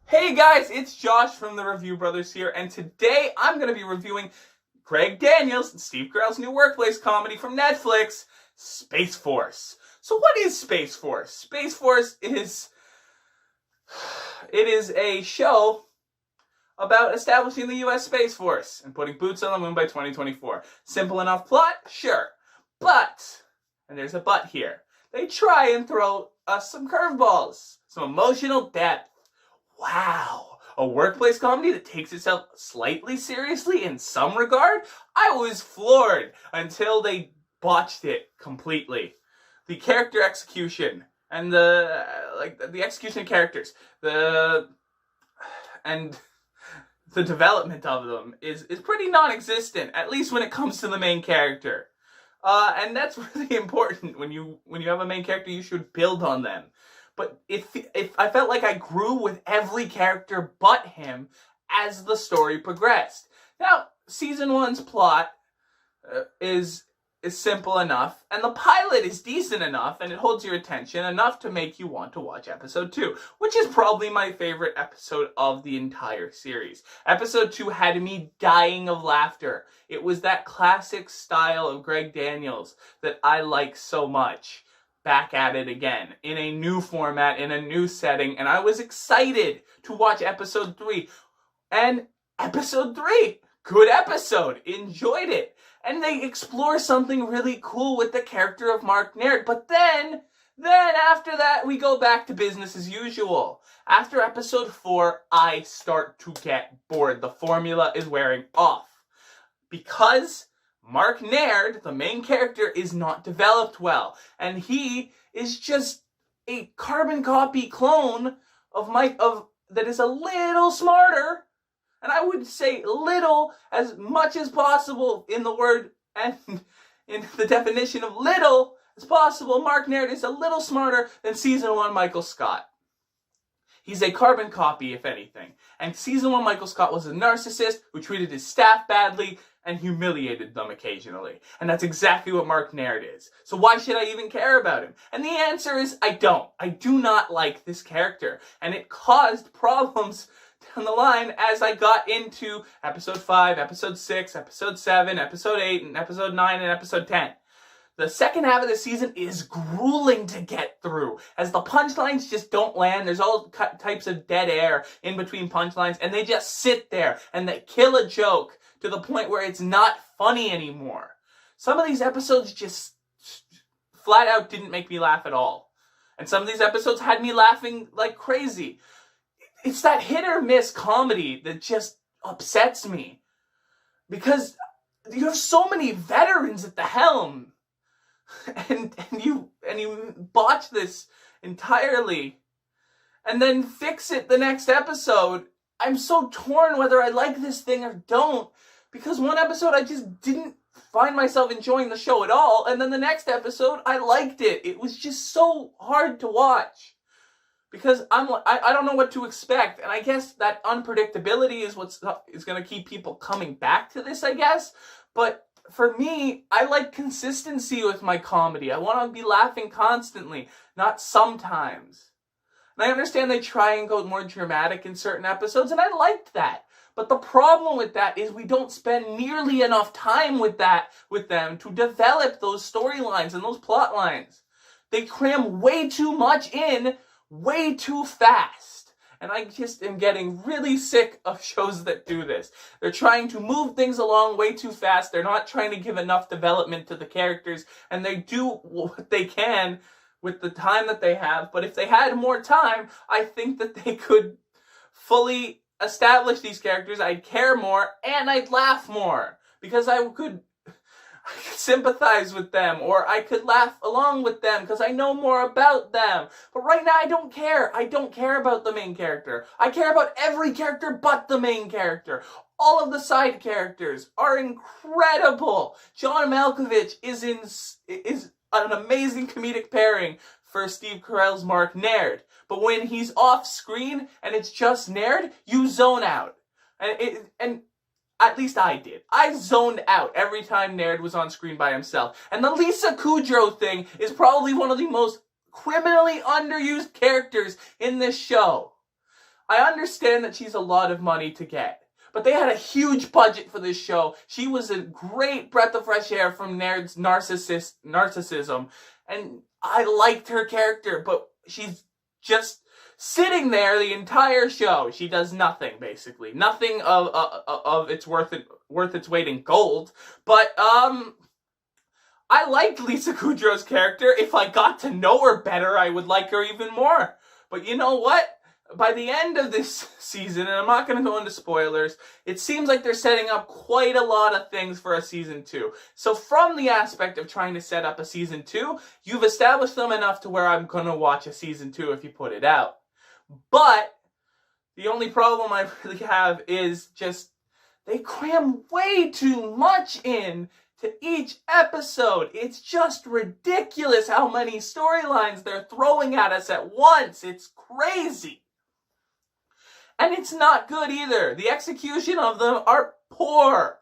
Hey guys, it's Josh from the Review Brothers here, and today I'm going to be reviewing Greg Daniels and Steve Carell's new workplace comedy from Netflix, Space Force. So what is Space Force? Space Force is a show about establishing the US Space Force and putting boots on the moon by 2024. Simple enough plot? Sure. But, and there's a but here, they try and throw us some curveballs, some emotional depth. Wow, a workplace comedy that takes itself slightly seriously in some regard? I was floored until they botched it completely. The character execution and the execution of characters, the development of them is pretty non-existent, at least when it comes to the main character. And that's really important. When you have a main character, you should build on them. But if I felt like I grew with every character but him as the story progressed. Now, season 1's plot is simple enough, and the pilot is decent enough, and it holds your attention enough to make you want to watch episode 2, which is probably my favorite episode of the entire series. Episode 2 had me dying of laughter. It was that classic style of Greg Daniels that I like so much. Back at it again, in a new format, in a new setting, and I was excited to watch episode 3. And episode 3, good episode, enjoyed it. And they explore something really cool with the character of Mark Naird, but then after that, we go back to business as usual. After episode 4, I start to get bored. The formula is wearing off. Because Mark Naird, the main character, is not developed well, and he is just a carbon copy clone of Mike that is a little smarter, and I would say little as much as possible in the word and in the definition of little as possible. Mark Naird is a little smarter than season 1 Michael Scott. He's a carbon copy, if anything. And season 1 Michael Scott was a narcissist who treated his staff badly and humiliated them occasionally. And that's exactly what Mark Naird is. So why should I even care about him? And the answer is I don't. I do not like this character. And it caused problems down the line as I got into episode 5, episode 6, episode 7, episode 8, and episode 9, and episode 10. The second half of the season is grueling to get through, as the punchlines just don't land. There's all types of dead air in between punchlines, and they just sit there, and they kill a joke to the point where it's not funny anymore. Some of these episodes just flat out didn't make me laugh at all. And some of these episodes had me laughing like crazy. It's that hit or miss comedy that just upsets me. Because you have so many veterans at the helm. And you botch this entirely and then fix it the next episode. I'm so torn whether I like this thing or don't, because one episode I just didn't find myself enjoying the show at all, and then the next episode I liked it. It was just so hard to watch because I don't know what to expect, and I guess that unpredictability is what's going to keep people coming back to this, I guess. But for me, I like consistency with my comedy. I want to be laughing constantly, not sometimes. And I understand they try and go more dramatic in certain episodes, and I liked that. But the problem with that is we don't spend nearly enough time with them to develop those storylines and those plot lines. They cram way too much in, way too fast. And I just am getting really sick of shows that do this. They're trying to move things along way too fast. They're not trying to give enough development to the characters. And they do what they can with the time that they have. But if they had more time, I think that they could fully establish these characters. I'd care more and I'd laugh more. Because I could sympathize with them, or I could laugh along with them because I know more about them. But right now I don't care. I don't care about the main character. I care about every character but the main character. All of the side characters are incredible. John Malkovich is an amazing comedic pairing for Steve Carell's Mark Naird. But when he's off screen and it's just Naird, you zone out. And at least I did. I zoned out every time Naird was on screen by himself. And the Lisa Kudrow thing is probably one of the most criminally underused characters in this show. I understand that she's a lot of money to get, but they had a huge budget for this show. She was a great breath of fresh air from Nerd's narcissism, and I liked her character, but she's just sitting there the entire show. She does nothing, basically. Nothing of it's worth its weight in gold. But I liked Lisa Kudrow's character. If I got to know her better, I would like her even more. But you know what? By the end of this season, and I'm not going to go into spoilers, it seems like they're setting up quite a lot of things for a season 2. So from the aspect of trying to set up a season 2, you've established them enough to where I'm going to watch a season 2 if you put it out. But the only problem I really have is just they cram way too much in to each episode. It's just ridiculous how many storylines they're throwing at us at once. It's crazy. And it's not good either. The execution of them are poor.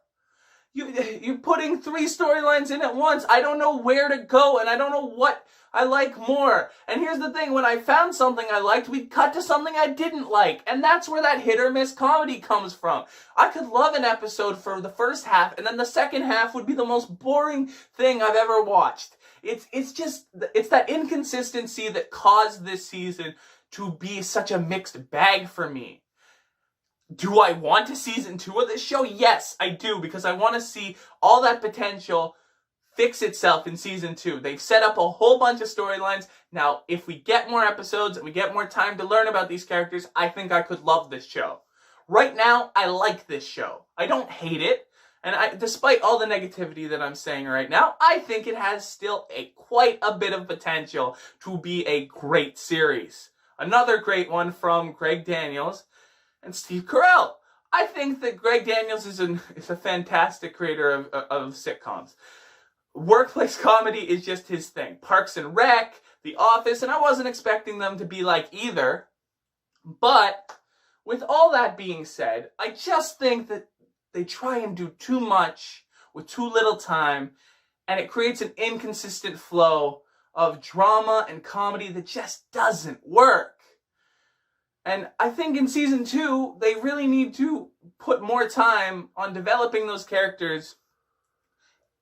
You're putting 3 storylines in at once. I don't know where to go, and I don't know what I like more. And here's the thing, when I found something I liked, we cut to something I didn't like. And that's where that hit or miss comedy comes from. I could love an episode for the first half, and then the second half would be the most boring thing I've ever watched. It's that inconsistency that caused this season to be such a mixed bag for me. Do I want a season 2 of this show? Yes, I do, because I want to see all that potential fix itself in season 2. They've set up a whole bunch of storylines. Now, if we get more episodes and we get more time to learn about these characters, I think I could love this show. Right now, I like this show. I don't hate it. And despite all the negativity that I'm saying right now, I think it has still quite a bit of potential to be a great series. Another great one from Greg Daniels and Steve Carrel. I think that Greg Daniels is a fantastic creator of sitcoms. Workplace comedy is just his thing. Parks and Rec, The Office, and I wasn't expecting them to be like either. But with all that being said, I just think that they try and do too much with too little time, and it creates an inconsistent flow of drama and comedy that just doesn't work. And I think in season 2, they really need to put more time on developing those characters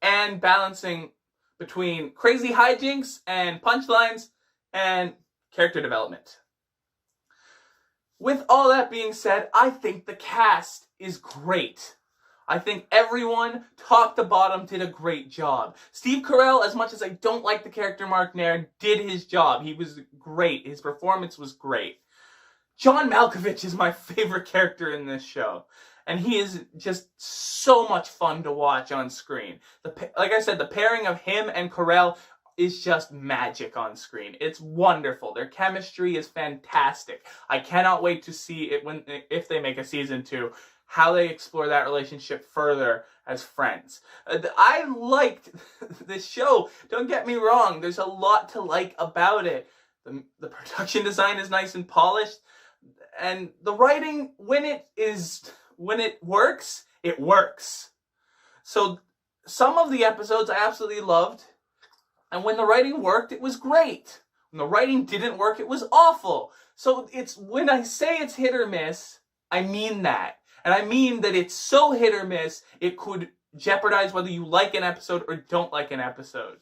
and balancing between crazy hijinks and punchlines and character development. With all that being said, I think the cast is great. I think everyone, top to bottom, did a great job. Steve Carell, as much as I don't like the character Mark Nairn, did his job. He was great. His performance was great. John Malkovich is my favorite character in this show. And he is just so much fun to watch on screen. Like I said, the pairing of him and Carell is just magic on screen. It's wonderful. Their chemistry is fantastic. I cannot wait to see it if they make a season 2, how they explore that relationship further as friends. I liked this show. Don't get me wrong. There's a lot to like about it. The production design is nice and polished. And the writing, when it works, it works. So some of the episodes I absolutely loved. And when the writing worked, it was great. When the writing didn't work, it was awful. So when I say it's hit or miss, I mean that. And I mean that it's so hit or miss, it could jeopardize whether you like an episode or don't like an episode.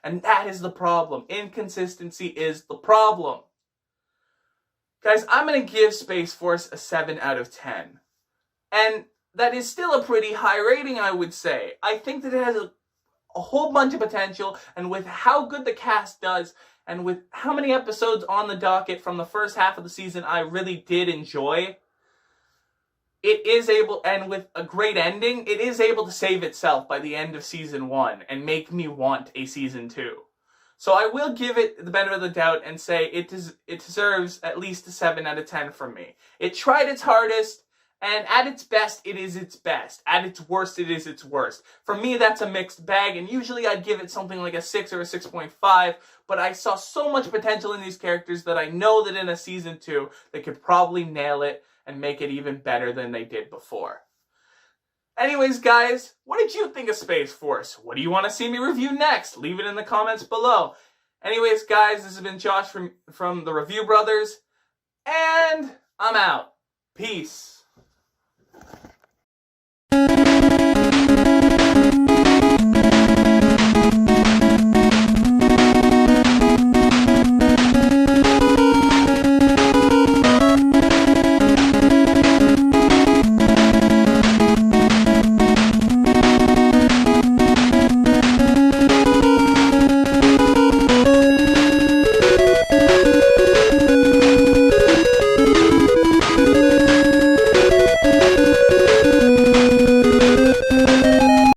And that is the problem. Inconsistency is the problem. Guys, I'm going to give Space Force a 7 out of 10. And that is still a pretty high rating, I would say. I think that it has a whole bunch of potential, and with how good the cast does, and with how many episodes on the docket from the first half of the season I really did enjoy, it is able, and with a great ending, it is able to save itself by the end of season 1 and make me want a season 2. So I will give it the benefit of the doubt and say it deserves at least a 7 out of 10 from me. It tried its hardest, and at its best, it is its best. At its worst, it is its worst. For me, that's a mixed bag, and usually I'd give it something like a 6 or a 6.5, but I saw so much potential in these characters that I know that in a season 2, they could probably nail it and make it even better than they did before. Anyways, guys, what did you think of Space Force? What do you want to see me review next? Leave it in the comments below. Anyways, guys, this has been Josh from the Review Brothers, and I'm out. Peace.